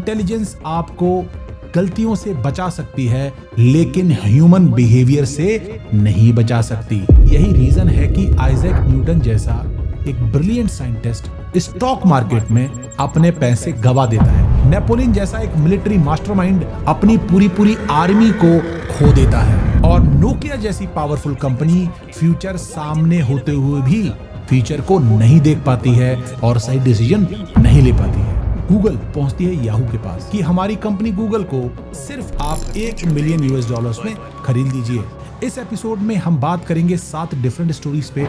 Intelligence आपको गलतियों से बचा सकती है, लेकिन ह्यूमन बिहेवियर से नहीं बचा सकती। यही रीजन है कि आइजैक न्यूटन जैसा एक ब्रिलियंट साइंटिस्ट स्टॉक मार्केट में अपने पैसे गवा देता है। नेपोलियन जैसा एक मिलिट्री मास्टरमाइंड अपनी पूरी आर्मी को खो देता है। और नोकिया जैसी पावरफुल कंपनी फ्यूचर सामने होते हुए भी फ्यूचर को नहीं देख पाती है और सही डिसीजन नहीं ले पाती है। गूगल पहुंचती है याहू के पास कि हमारी कंपनी गूगल को सिर्फ आप $1 मिलियन में खरीद लीजिए। इस एपिसोड में हम बात करेंगे 7 डिफरेंट स्टोरीज पे।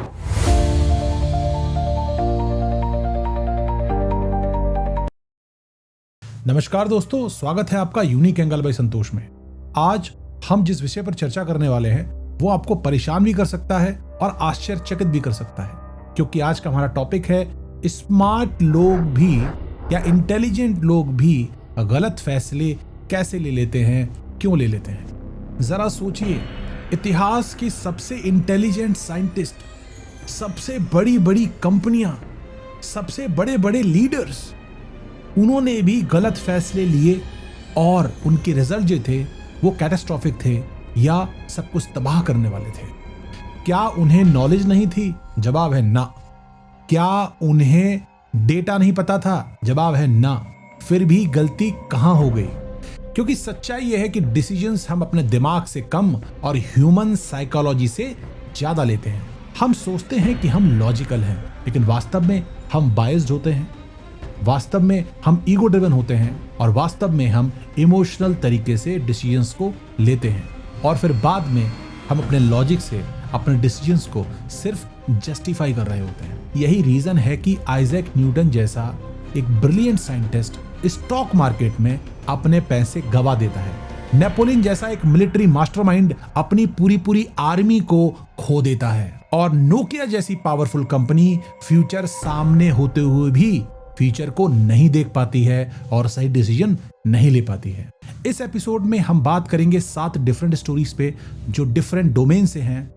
नमस्कार दोस्तों, स्वागत है आपका यूनिक एंगल बाय संतोष में। आज हम जिस विषय पर चर्चा करने वाले हैं वो आपको परेशान भी कर सकता है और आश्चर्यचकित भी कर सकता है, क्योंकि आज का हमारा टॉपिक है स्मार्ट लोग भी या इंटेलिजेंट लोग भी गलत फैसले कैसे ले लेते हैं, क्यों ले लेते हैं। जरा सोचिए, इतिहास की सबसे इंटेलिजेंट साइंटिस्ट, सबसे बड़ी कंपनियां, सबसे बड़े लीडर्स, उन्होंने भी गलत फैसले लिए और उनके रिजल्ट जो थे वो कैटास्ट्रॉफिक थे या सब कुछ तबाह करने वाले थे। क्या उन्हें नॉलेज नहीं थी? जवाब है ना। क्या उन्हें डेटा नहीं पता था? जवाब है ना। फिर भी गलती कहां हो गई? क्योंकि सच्चाई यह है कि डिसीजंस हम अपने दिमाग से कम और ह्यूमन साइकोलॉजी से ज्यादा लेते हैं। हम सोचते हैं कि हम लॉजिकल हैं, लेकिन वास्तव में हम बायस्ड होते हैं, वास्तव में हम ईगो ड्रिवन होते हैं और वास्तव में हम इमोशनल तरीके से डिसीजंस को लेते हैं और फिर बाद में हम अपने लॉजिक से अपने डिसीजंस को सिर्फ जस्टिफाई कर रहे होते हैं। यही रीजन है कि आइजैक न्यूटन जैसा एक ब्रिलियंट साइंटिस्ट स्टॉक मार्केट में अपने पैसे गवा देता है। नेपोलियन जैसा एक मिलिट्री मास्टरमाइंड अपनी पूरी आर्मी को खो देता है। और नोकिया जैसी पावरफुल कंपनी फ्यूचर सामने होते हुए भी फ्यूचर को नहीं देख पाती है और सही डिसीजन नहीं ले पाती है। इस एपिसोड में हम बात करेंगे 7 डिफरेंट स्टोरीज पे जो डिफरेंट डोमेन से हैं,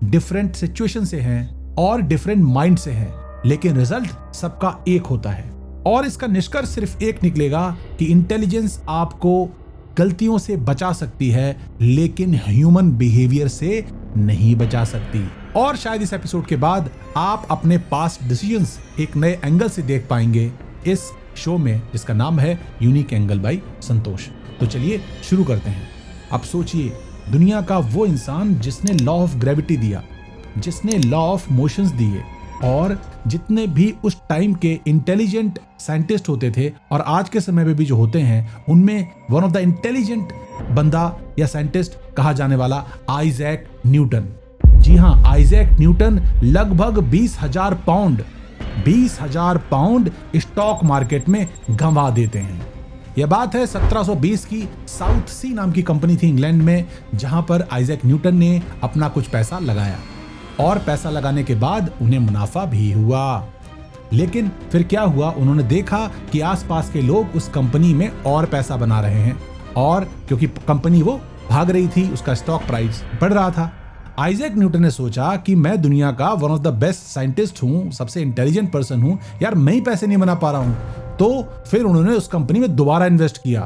डिफरेंट सिचुएशन से हैं और डिफरेंट माइंड से हैं, लेकिन रिजल्ट सबका एक होता है। और इसका निष्कर्ष सिर्फ एक निकलेगा कि इंटेलिजेंस आपको गलतियों से बचा सकती है, लेकिन ह्यूमन बिहेवियर से नहीं बचा सकती। और शायद इस एपिसोड के बाद आप अपने पास्ट डिसीजंस एक नए एंगल से देख पाएंगे इस शो में, जिसका नाम है यूनिक एंगल बाय संतोष। तो चलिए शुरू करते हैं। अब सोचिए, दुनिया का वो इंसान जिसने लॉ ऑफ ग्रेविटी दिया, जिसने लॉ ऑफ मोशंस दिए, और जितने भी उस टाइम के इंटेलिजेंट साइंटिस्ट होते थे और आज के समय में भी जो होते हैं, उनमें वन ऑफ द इंटेलिजेंट बंदा या साइंटिस्ट कहा जाने वाला आइजैक न्यूटन। जी हाँ, आइजैक न्यूटन लगभग 20,000 पाउंड स्टॉक मार्केट में गंवा देते हैं। यह बात है 1720 की। साउथ सी नाम की कंपनी थी इंग्लैंड में, जहां पर आइजैक न्यूटन ने अपना कुछ पैसा लगाया और पैसा लगाने के बाद उन्हें मुनाफा भी हुआ। लेकिन फिर क्या हुआ, उन्होंने देखा कि आसपास के लोग उस कंपनी में और पैसा बना रहे हैं, और क्योंकि कंपनी वो भाग रही थी, उसका स्टॉक प्राइस बढ़ रहा था। आइजैक न्यूटन ने सोचा कि मैं दुनिया का one of the best scientist हूं, सबसे इंटेलिजेंट पर्सन हूं, यार मैं ही पैसे नहीं बना पा रहा हूं। तो फिर उन्होंने उस कंपनी में दोबारा इन्वेस्ट किया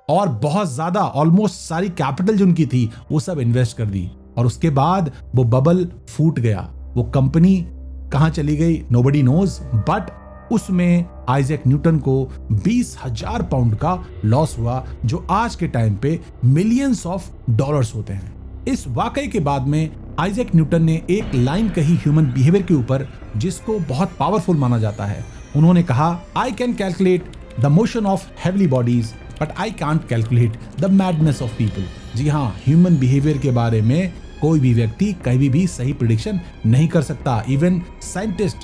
और बहुत ज्यादा, ऑलमोस्ट सारी कैपिटल जो उनकी थी वो सब इन्वेस्ट कर दी। और उसके बाद वो बबल फूट गया। वो कंपनी कहां चली गई नोबडी नोज, बट उसमें आइजैक न्यूटन को 20,000 पाउंड का लॉस हुआ, जो आज के टाइम पे मिलियंस ऑफ डॉलर्स होते हैं। इस वाकई के बाद में आइजैक न्यूटन ने एक लाइन कही ह्यूमन बिहेवियर के ऊपर, जिसको बहुत पावरफुल माना जाता है। उन्होंने कहा, I can calculate the motion of heavenly bodies but I can't calculate the madness of people. जी हाँ, ह्यूमन बिहेवियर के बारे में कोई भी व्यक्ति कभी भी सही प्रेडिक्शन नहीं कर सकता। इवन साइंटिस्ट,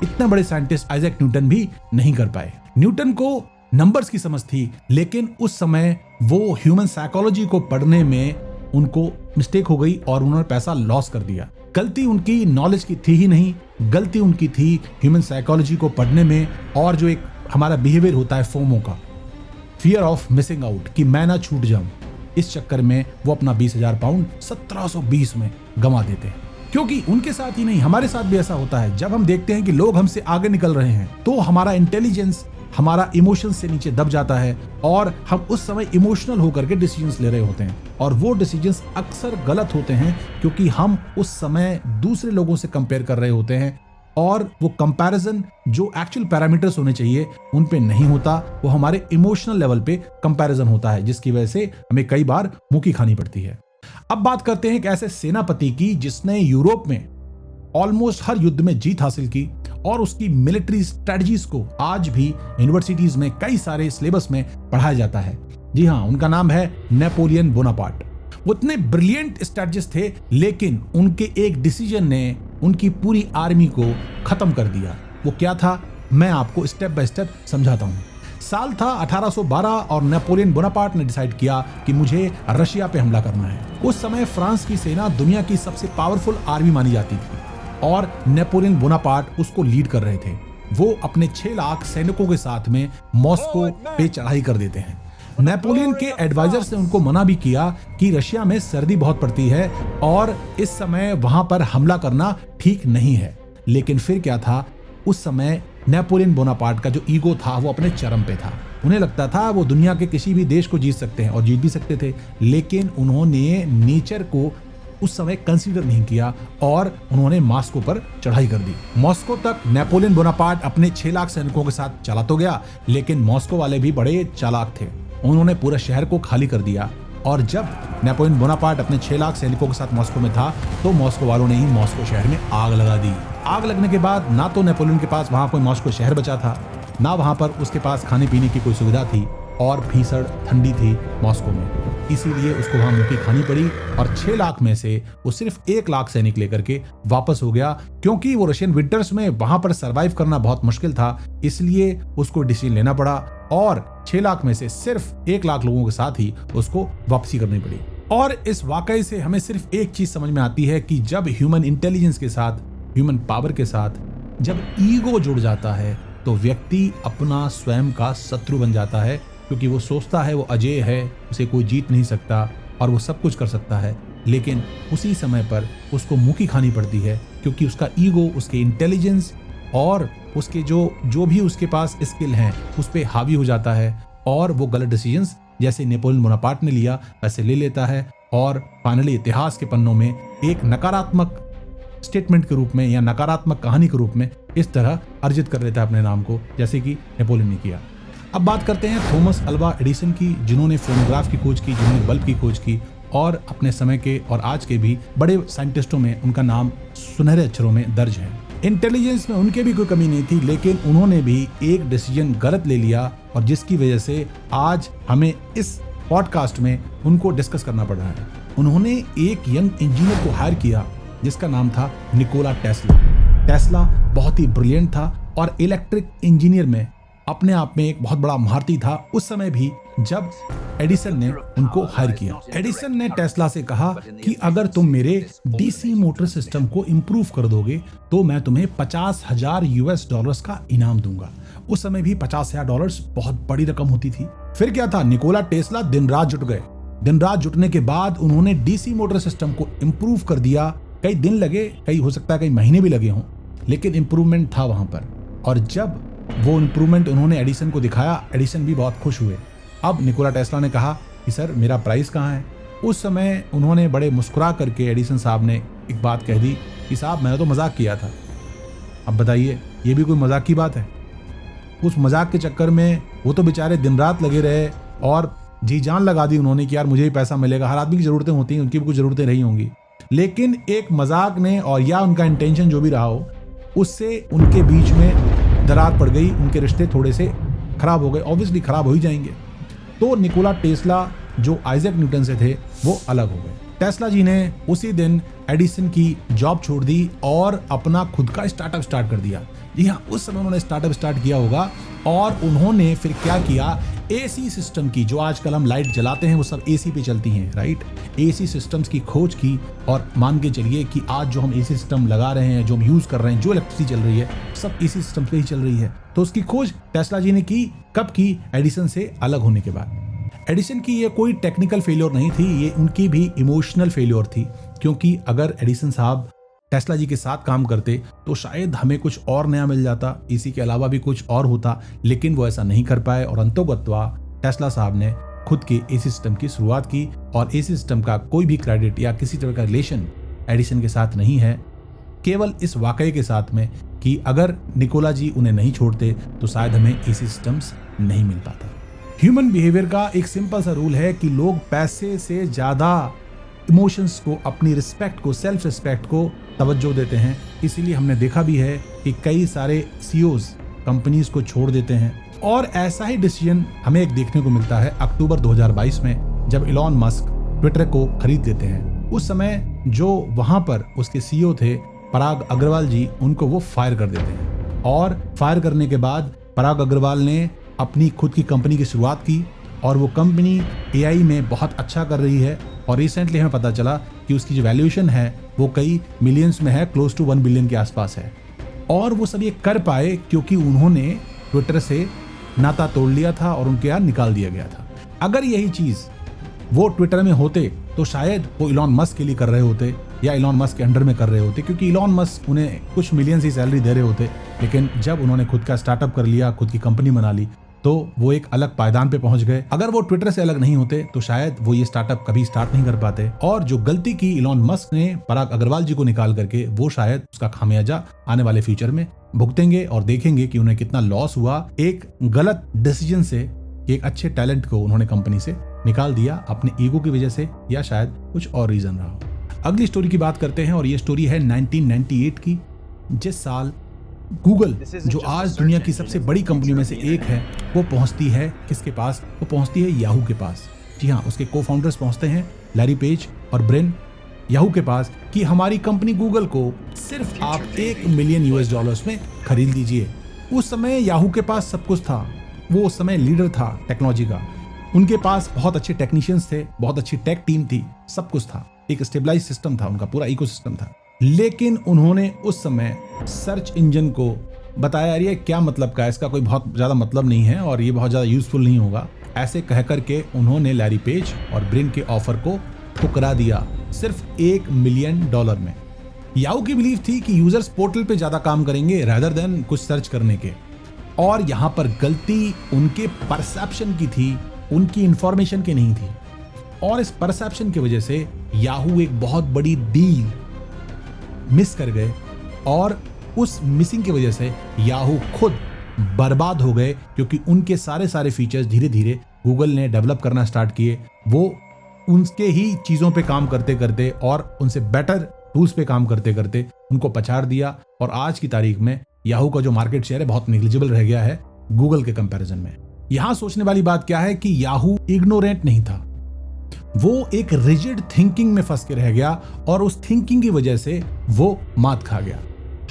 इतने बड़े साइंटिस्ट आइजैक न्यूटन भी नहीं कर पाए। न्यूटन को नंबर्स की समझ थी, लेकिन उस समय वो ह्यूमन साइकोलॉजी को पढ़ने में उनको मिस्टेक हो गई और उन्होंने पैसा लॉस कर दिया। गलती उनकी नॉलेज की थी ही नहीं, गलती उनकी थी ह्यूमन साइकोलॉजी को पढ़ने में, और जो एक हमारा बिहेवियर होता है फोमो का, फियर ऑफ मिसिंग आउट, कि मैं ना छूट जाऊं। इस चक्कर में वो अपना 20,000 पाउंड 1720 में गंवा देते हैं। क्योंकि उनके साथ ही नहीं, हमारे साथ भी ऐसा होता है। जब हम देखते हैं कि लोग हमसे आगे निकल रहे हैं, तो हमारा इंटेलिजेंस हमारा इमोशन से नीचे दब जाता है और हम उस समय इमोशनल होकर के डिसीजंस ले रहे होते हैं, और वो डिसीजंस अक्सर गलत होते हैं क्योंकि हम उस समय दूसरे लोगों से कंपेयर कर रहे होते हैं और वो कंपैरिजन जो एक्चुअल पैरामीटर्स होने चाहिए उन पे नहीं होता, वो हमारे इमोशनल लेवल पे कंपैरिजन होता है, जिसकी वजह से हमें कई बार मुंह खानी पड़ती है। अब बात करते हैं एक ऐसे सेनापति की जिसने यूरोप में ऑलमोस्ट हर युद्ध में जीत हासिल की और उसकी मिलिट्री स्ट्रेटजीज को आज भी यूनिवर्सिटीज में कई सारे सिलेबस में पढ़ाया जाता है। जी हाँ, उनका नाम है नेपोलियन बोनापार्ट। वो इतने ब्रिलियंट स्ट्रेटजिस्ट थे, लेकिन उनके एक डिसीजन ने उनकी पूरी आर्मी को खत्म कर दिया। वो क्या था, मैं आपको स्टेप बाय स्टेप समझाता हूँ। साल था 1812 और नेपोलियन बोनापार्ट ने डिसाइड किया कि मुझे रशिया पे हमला करना है। उस समय फ्रांस की सेना दुनिया की सबसे पावरफुल आर्मी मानी जाती थी और नेपोलियन बोनापार्ट उसको लीड कर रहे थे। वो अपने 6 लाख सैनिकों के साथ में मॉस्को पे चढ़ाई कर देते हैं। नेपोलियन के एडवाइजर्स ने उनको मना भी किया कि रशिया में सर्दी बहुत पड़ती है और इस समय वहां पर हमला करना ठीक नहीं है, लेकिन फिर क्या था, उस समय नेपोलियन बोनापार्ट का जो ईगो था वो अपने चरम पे था। उन्हें लगता था वो दुनिया के किसी भी देश को जीत सकते हैं और जीत भी सकते थे, लेकिन उन्होंने नेचर को उस समय कंसीडर नहीं किया और उन्होंने मॉस्को पर चढ़ाई कर दी। मॉस्को तक नेपोलियन बोनापार्ट अपने 6 लाख सैनिकों के साथ चला तो गया, लेकिन मॉस्को वाले भी बड़े चालाक थे। उन्होंने पूरा शहर को खाली कर दिया और जब नेपोलियन बोनापार्ट अपने 6 लाख सैनिकों के साथ मॉस्को में था तो मॉस्को वालों ने ही मॉस्को शहर में आग लगा दी। आग लगने के बाद ना तो नेपोलियन के पास वहां कोई मॉस्को शहर बचा था, ना वहां पर उसके पास खाने पीने की कोई सुविधा थी और भीषण ठंडी थी मॉस्को में, इसीलिए उसको वहां मुंह की खानी पड़ी और 6 लाख में से वो सिर्फ 1 लाख सैनिक लेकर के वापस हो गया, क्योंकि वो रशियन विंटर्स में वहां पर सरवाइव करना बहुत मुश्किल था, इसलिए उसको डिसीजन लेना पड़ा और 6 लाख में से सिर्फ 1 लाख लोगों के साथ ही उसको वापसी करनी पड़ी। और इस वाकई से हमें सिर्फ एक चीज समझ में आती है कि जब ह्यूमन इंटेलिजेंस के साथ, ह्यूमन पावर के साथ जब ईगो जुड़ जाता है तो व्यक्ति अपना स्वयं का शत्रु बन जाता है, क्योंकि वो सोचता है वो अजेय है, उसे कोई जीत नहीं सकता और वो सब कुछ कर सकता है, लेकिन उसी समय पर उसको मुंह की खानी पड़ती है क्योंकि उसका ईगो, उसके इंटेलिजेंस और उसके जो भी उसके पास स्किल हैं उस पर हावी हो जाता है और वो गलत डिसीजंस जैसे नेपोलियन बोनापार्ट ने लिया वैसे ले लेता है और फाइनली इतिहास के पन्नों में एक नकारात्मक स्टेटमेंट के रूप में या नकारात्मक कहानी के रूप में इस तरह अर्जित कर लेता है अपने नाम को, जैसे कि नेपोलियन ने किया। अब बात करते हैं थॉमस अल्वा एडिसन की, जिन्होंने फोनोग्राफ की खोज की, जिन्होंने बल्ब की खोज की और अपने समय के और आज के भी बड़े साइंटिस्टों में उनका नाम सुनहरे अक्षरों में दर्ज है। इंटेलिजेंस में उनके भी कोई कमी नहीं थी, लेकिन उन्होंने भी एक डिसीजन गलत ले लिया और जिसकी वजह से आज हमें इस पॉडकास्ट में उनको डिस्कस करना पड़ रहा है। उन्होंने एक यंग इंजीनियर को हायर किया जिसका नाम था निकोला टेस्ला। टेस्ला बहुत ही ब्रिलियंट था और इलेक्ट्रिक इंजीनियर में अपने आप में एक बहुत बड़ा महारथी था उस समय भी जब एडिसन ने उनको हायर किया। एडिसन ने टेस्ला से कहा कि अगर तुम मेरे डीसी मोटर सिस्टम को इम्प्रूव कर दोगे तो मैं तुम्हें $50,000 का इनाम दूंगा। उस समय भी $50,000 बहुत बड़ी रकम होती थी। फिर क्या था, निकोला टेस्ला दिन रात जुट गए। दिन रात जुटने के बाद उन्होंने डीसी मोटर सिस्टम को इम्प्रूव कर दिया। कई दिन लगे, कई हो सकता है कई महीने भी लगे हों, लेकिन इम्प्रूवमेंट था वहां पर। और जब वो इम्प्रूवमेंट उन्होंने एडिसन को दिखाया, एडिसन भी बहुत खुश हुए। अब निकोला टेस्ला ने कहा कि सर मेरा प्राइस कहाँ है। उस समय उन्होंने बड़े मुस्कुरा करके एडिसन साहब ने एक बात कह दी कि साहब मैंने तो मजाक किया था। अब बताइए, ये भी कोई मजाक की बात है? उस मजाक के चक्कर में वो तो बेचारे दिन रात लगे रहे और जी जान लगा दी उन्होंने कि यार मुझे भी पैसा मिलेगा। हर आदमी की ज़रूरतें होती हैं, उनकी भी कुछ ज़रूरतें रही होंगी, लेकिन एक मजाक ने और या उनका इंटेंशन जो भी रहा हो, उससे उनके बीच में दरार पड़ गई। उनके रिश्ते थोड़े से खराब हो गए, ऑब्वियसली खराब हो ही जाएंगे। तो निकोला टेस्ला जो आइजैक न्यूटन से थे वो अलग हो गए। टेस्ला जी ने उसी दिन एडिसन की जॉब छोड़ दी और अपना खुद का स्टार्टअप स्टार्ट कर दिया। जी हाँ, उस समय उन्होंने स्टार्टअप स्टार्ट किया होगा और उन्होंने फिर क्या किया, एसी सिस्टम की, जो आजकल हम लाइट जलाते हैं वो सब एसी पे चलती हैं, राइट। एसी सिस्टम्स की खोज की और मान के चलिए कि आज जो हम एसी सिस्टम लगा रहे हैं, जो हम यूज कर रहे हैं, जो इलेक्ट्रिसिटी चल रही है, सब एसी सिस्टम पे ही चल रही है। तो उसकी खोज टेस्ला जी ने की। कब की? एडिसन से अलग होने के बाद। एडिसन की ये कोई टेक्निकल फेलियर नहीं थी, ये उनकी भी इमोशनल फेलियर थी, क्योंकि अगर एडिसन साहब टेस्ला जी के साथ काम करते तो शायद हमें कुछ और नया मिल जाता, इसी के अलावा भी कुछ और होता, लेकिन वो ऐसा नहीं कर पाए और अंतोगत्वा टेस्ला साहब ने खुद के एसी सिस्टम की शुरुआत की। और एसी सिस्टम का कोई भी क्रेडिट या किसी तरह का रिलेशन एडिसन के साथ नहीं है, केवल इस वाकये के साथ में कि अगर निकोला जी उन्हें नहीं छोड़ते तो शायद हमें एसी सिस्टम्स नहीं मिल पाता। ह्यूमन बिहेवियर का एक सिंपल सा रूल है कि लोग पैसे से ज्यादा इमोशंस को, अपनी रिस्पेक्ट को, सेल्फ रिस्पेक्ट को तवज्जो देते हैं। इसीलिए हमने देखा भी है कि कई सारे सीईओज कंपनीज को छोड़ देते हैं। और ऐसा ही डिसीजन हमें एक देखने को मिलता है अक्टूबर 2022 में, जब इलॉन मस्क ट्विटर को खरीद लेते हैं। उस समय जो वहां पर उसके सीईओ थे पराग अग्रवाल जी, उनको वो फायर कर देते हैं। और फायर करने के बाद पराग अग्रवाल ने अपनी खुद की कंपनी की शुरुआत की और वो कंपनी एआई में बहुत अच्छा कर रही है। और रिसेंटली हमें पता चला कि उसकी जो वैल्यूएशन है वो कई मिलियंस में है, क्लोज टू 1 बिलियन के आसपास है। और वो सब ये कर पाए क्योंकि उन्होंने ट्विटर से नाता तोड़ लिया था और उनके यहाँ निकाल दिया गया था। अगर यही चीज वो ट्विटर में होते तो शायद वो इलॉन मस्क के लिए कर रहे होते या इलॉन मस्क के अंडर में कर रहे होते, क्योंकि इलॉन मस्क उन्हें कुछ मिलियंस ही सैलरी दे रहे होते। लेकिन जब उन्होंने खुद का स्टार्टअप कर लिया, खुद की कंपनी बना ली, तो वो एक अलग पायदान पे पहुंच गए। अगर वो ट्विटर से अलग नहीं होते तो शायद वो ये स्टार्टअप कभी स्टार्ट नहीं कर पाते। और जो गलती की इलॉन मस्क ने पराग अग्रवाल जी को निकाल करके, वो शायद उसका खामियाजा आने वाले फ्यूचर में भुगतेंगे और देखेंगे कि उन्हें कितना लॉस हुआ एक गलत डिसीजन से। एक अच्छे टैलेंट को उन्होंने कंपनी से निकाल दिया अपने ईगो की वजह से, या शायद कुछ और रीजन रहा हो। अगली स्टोरी की बात करते हैं और ये स्टोरी है 1998 की, जिस साल गूगल, जो आज दुनिया की सबसे बड़ी कंपनियों में से एक है, वो पहुंचती है किसके पास? वो पहुंचती है याहू के पास। जी हाँ, उसके को फाउंडर्स पहुंचते हैं लैरी पेज और ब्रेन याहू के पास कि हमारी कंपनी गूगल को सिर्फ आप $1 मिलियन में खरीद लीजिए। उस समय याहू के पास सब कुछ था, वो उस समय लीडर था टेक्नोलॉजी का। उनके पास बहुत अच्छे टेक्नीशियंस थे, बहुत अच्छी टेक टीम थी, सब कुछ था, एक स्टेबलाइज सिस्टम था, उनका पूरा इकोसिस्टम था। लेकिन उन्होंने उस समय सर्च इंजन को बताया, यार ये क्या मतलब का है, इसका कोई बहुत ज्यादा मतलब नहीं है और ये बहुत ज्यादा यूजफुल नहीं होगा। ऐसे कह करके उन्होंने लैरी पेज और ब्रेन के ऑफर को ठुकरा दिया सिर्फ $1 मिलियन में। याहू की बिलीव थी कि यूजर्स पोर्टल पे ज्यादा काम करेंगे रादर देन कुछ सर्च करने के। और यहाँ पर गलती उनके परसेप्शन की थी, उनकी इंफॉर्मेशन की नहीं थी। और इस परसेप्शन की वजह से याहू एक बहुत बड़ी डील मिस कर गए और उस मिसिंग की वजह से याहू खुद बर्बाद हो गए, क्योंकि उनके सारे फीचर्स धीरे धीरे गूगल ने डेवलप करना स्टार्ट किए। वो उनके ही चीज़ों पे काम करते करते और उनसे बेटर टूल्स पे काम करते करते उनको पछाड़ दिया। और आज की तारीख में याहू का जो मार्केट शेयर है बहुत नेग्लिजिबल रह गया है गूगल के कंपैरिजन में। यहां सोचने वाली बात क्या है कि याहू इग्नोरेंट नहीं था, वो एक रिजिड थिंकिंग में फंस के रह गया और उस थिंकिंग की वजह से वो मात खा गया।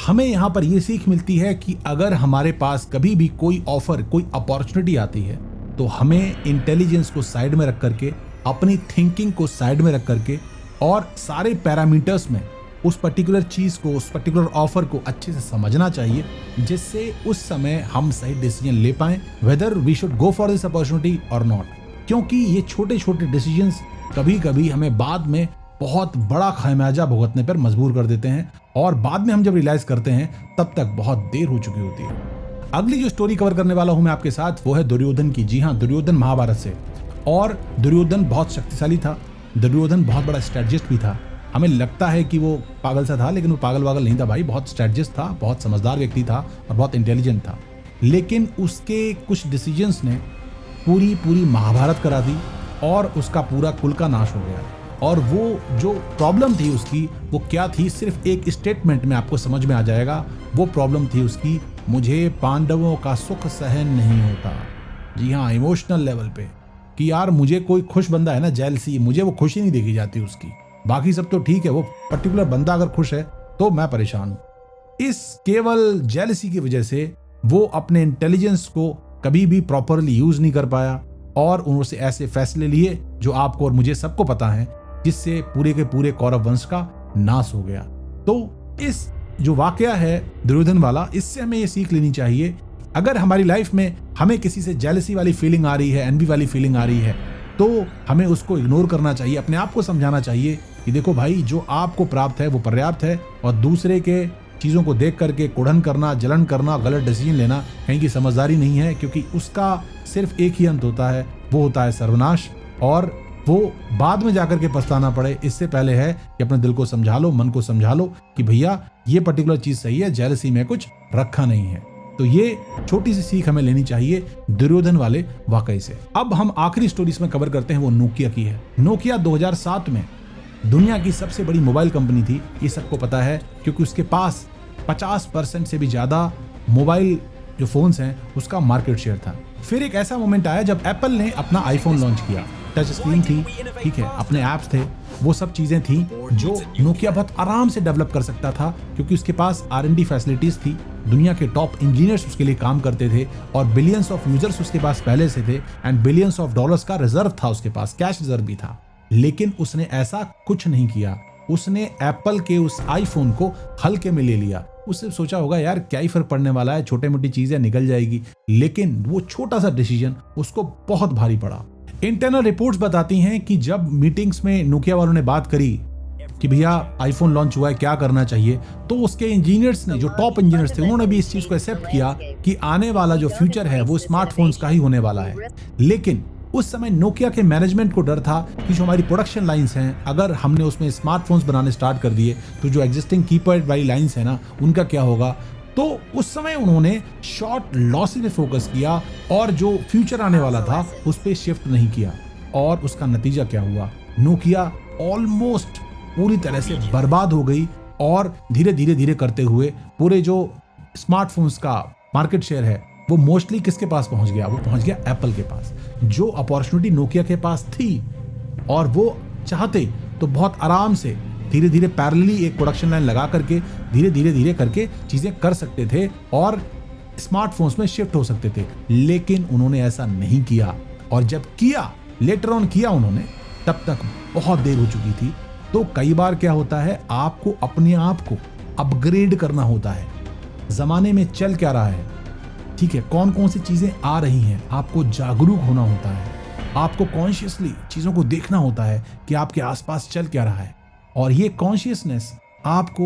हमें यहां पर यह सीख मिलती है कि अगर हमारे पास कभी भी कोई ऑफर, कोई अपॉर्चुनिटी आती है तो हमें इंटेलिजेंस को साइड में रख करके, अपनी थिंकिंग को साइड में रख करके और सारे पैरामीटर्स में उस पर्टिकुलर चीज को, उस पर्टिकुलर ऑफर को अच्छे से समझना चाहिए, जिससे उस समय हम सही डिसीजन ले पाएं whether we should go for this opportunity और नॉट। क्योंकि ये छोटे छोटे डिसीजंस कभी कभी हमें बाद में बहुत बड़ा खामियाजा भुगतने पर मजबूर कर देते हैं और बाद में हम जब रियलाइज करते हैं तब तक बहुत देर हो चुकी होती है। अगली जो स्टोरी कवर करने वाला हूं मैं आपके साथ वो है दुर्योधन की। जी हाँ, दुर्योधन महाभारत से। और दुर्योधन बहुत शक्तिशाली था, दुर्योधन बहुत बड़ा स्ट्रेटजिस्ट भी था। हमें लगता है कि वो पागल सा था, लेकिन वो पागल वागल नहीं था भाई, बहुत स्ट्रेटजिस्ट था, बहुत समझदार व्यक्ति था और बहुत इंटेलिजेंट था। लेकिन उसके कुछ डिसीजंस ने पूरी महाभारत करा दी और उसका पूरा कुल का नाश हो गया। और वो जो प्रॉब्लम थी उसकी, वो क्या थी, सिर्फ एक स्टेटमेंट में आपको समझ में आ जाएगा। वो प्रॉब्लम थी उसकी, मुझे पांडवों का सुख सहन नहीं होता। जी हाँ, इमोशनल लेवल पे कि यार मुझे कोई खुश बंदा है ना, जेलसी, मुझे वो खुशी नहीं देखी जाती उसकी। बाकी सब तो ठीक है, वो पर्टिकुलर बंदा अगर खुश है तो मैं परेशान हूं। इस केवल जेलसी की वजह से वो अपने इंटेलिजेंस को कभी भी प्रॉपरली यूज नहीं कर पाया और उनसे ऐसे फैसले लिए जो आपको और मुझे सबको पता है, जिससे पूरे के पूरे कौरव वंश का नाश हो गया। तो इस जो वाकया है दुर्योधन वाला, इससे हमें ये सीख लेनी चाहिए, अगर हमारी लाइफ में हमें किसी से जेलसी वाली फीलिंग आ रही है, एनवी वाली फीलिंग आ रही है, तो हमें उसको इग्नोर करना चाहिए, अपने आप को समझाना चाहिए कि देखो भाई, जो आपको प्राप्त है वो पर्याप्त है, और दूसरे के चीज़ों को देख करके कुढ़न करना, जलन करना, गलत डिसीजन लेना कहीं की समझदारी नहीं है, क्योंकि उसका सिर्फ एक ही अंत होता है, वो होता है सर्वनाश, और वो बाद में जाकर के पछताना पड़े। इससे पहले है कि अपने दिल को समझा लो, मन को समझा लो कि भैया ये पर्टिकुलर चीज़ सही है, जेलसी में कुछ रखा नहीं है। तो ये छोटी सी सीख हमें लेनी चाहिए दुर्योधन वाले वाकई से। अब हम आखिरी स्टोरीज में कवर करते हैं, वो नोकिया की है। नोकिया 2007 में दुनिया की सबसे बड़ी मोबाइल कंपनी थी, ये सबको पता है, क्योंकि उसके पास 50% से भी ज्यादा मोबाइल जो फोन्स हैं उसका मार्केट शेयर था। फिर एक ऐसा मोमेंट आया जब एप्पल ने अपना आईफोन लॉन्च किया। टच स्क्रीन थी, ठीक है, अपने ऐप्स थे, वो सब चीजें थी जो नोकिया बहुत आराम से डेवलप कर सकता था, क्योंकि उसके पास R&D फैसिलिटीज थी, दुनिया के टॉप इंजीनियर्स उसके लिए काम करते थे, और बिलियंस ऑफ यूजर्स उसके पास पहले से थे, एंड बिलियंस ऑफ डॉलर्स का रिजर्व था उसके पास, कैश रिजर्व भी था। लेकिन उसने ऐसा कुछ नहीं किया। उसने एप्पल के उस आईफोन को हल्के में ले लिया। उसने सोचा होगा यार क्या ही फर्क पड़ने वाला है, छोटी मोटी चीजें निकल जाएगी, लेकिन वो छोटा सा डिसीजन उसको बहुत भारी पड़ा। इंटरनल रिपोर्ट्स बताती हैं कि जब मीटिंग्स में नोकिया वालों ने बात करी कि भैया आईफोन लॉन्च हुआ है, क्या करना चाहिए, तो उसके इंजीनियर्स ने, जो टॉप इंजीनियर्स थे, उन्होंने भी इस चीज को एक्सेप्ट किया कि आने वाला जो फ्यूचर है वो स्मार्टफोन्स का ही होने वाला है। लेकिन उस समय नोकिया के मैनेजमेंट को डर था कि जो हमारी प्रोडक्शन लाइंस हैं, अगर हमने उसमें स्मार्टफोन्स बनाने स्टार्ट कर दिए तो जो एग्जिस्टिंग कीपैड वाली लाइंस है ना, उनका क्या होगा। तो उस समय उन्होंने शॉर्ट लॉसेस पे फोकस किया और जो फ्यूचर आने वाला था उस पर शिफ्ट नहीं किया। और उसका नतीजा क्या हुआ, नोकिया ऑलमोस्ट पूरी तरह से बर्बाद हो गई, और धीरे धीरे करते हुए पूरे जो स्मार्टफोन्स का मार्केट शेयर है वो मोस्टली किसके पास पहुंच गया, वो पहुंच गया एप्पल के पास। जो अपॉर्चुनिटी नोकिया के पास थी और वो चाहते तो बहुत आराम से धीरे धीरे पैरेलली एक प्रोडक्शन लाइन लगा करके धीरे करके चीजें कर सकते थे और स्मार्टफोन्स में शिफ्ट हो सकते थे, लेकिन उन्होंने ऐसा नहीं किया। और जब किया, लेटर ऑन किया उन्होंने, तब तक बहुत देर हो चुकी थी। तो कई बार क्या होता है, आपको अपने आप को अपग्रेड करना होता है। जमाने में चल क्या रहा है, ठीक है, कौन कौन सी चीजें आ रही हैं, आपको जागरूक होना होता है, आपको कॉन्शियसली चीजों को देखना होता है कि आपके आसपास चल क्या रहा है। और ये कॉन्शियसनेस आपको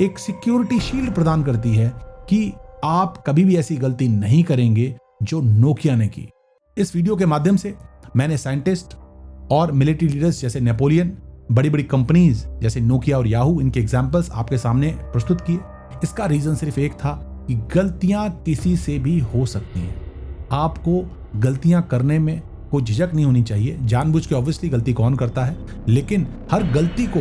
एक सिक्योरिटी शील्ड प्रदान करती है कि आप कभी भी ऐसी गलती नहीं करेंगे जो नोकिया ने की। इस वीडियो के माध्यम से मैंने साइंटिस्ट और मिलिट्री लीडर्स जैसे नेपोलियन, बड़ी बड़ी कंपनीज जैसे नोकिया और याहू, इनके एग्जाम्पल्स आपके सामने प्रस्तुत किए। इसका रीजन सिर्फ एक था कि गलतियां किसी से भी हो सकती हैं। आपको गलतियां करने में कोई झिझक नहीं होनी चाहिए। जानबूझ के ऑब्वियसली गलती कौन करता है, लेकिन हर गलती को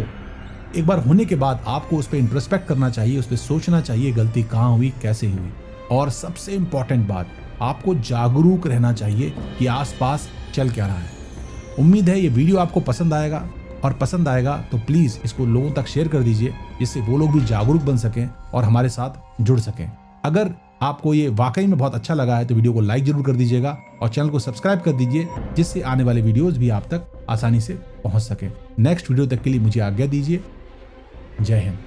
एक बार होने के बाद आपको उस पर इंट्रोस्पेक्ट करना चाहिए, उस पर सोचना चाहिए गलती कहाँ हुई, कैसे हुई। और सबसे इंपॉर्टेंट बात, आपको जागरूक रहना चाहिए कि आसपास चल क्या रहा है। उम्मीद है ये वीडियो आपको पसंद आएगा, और पसंद आएगा तो प्लीज़ इसको लोगों तक शेयर कर दीजिए, जिससे वो लोग भी जागरूक बन सकें और हमारे साथ जुड़ सकें। अगर आपको ये वाकई में बहुत अच्छा लगा है तो वीडियो को लाइक जरूर कर दीजिएगा और चैनल को सब्सक्राइब कर दीजिए, जिससे आने वाले वीडियोस भी आप तक आसानी से पहुंच सके। नेक्स्ट वीडियो तक के लिए मुझे आज्ञा दीजिए। जय हिंद।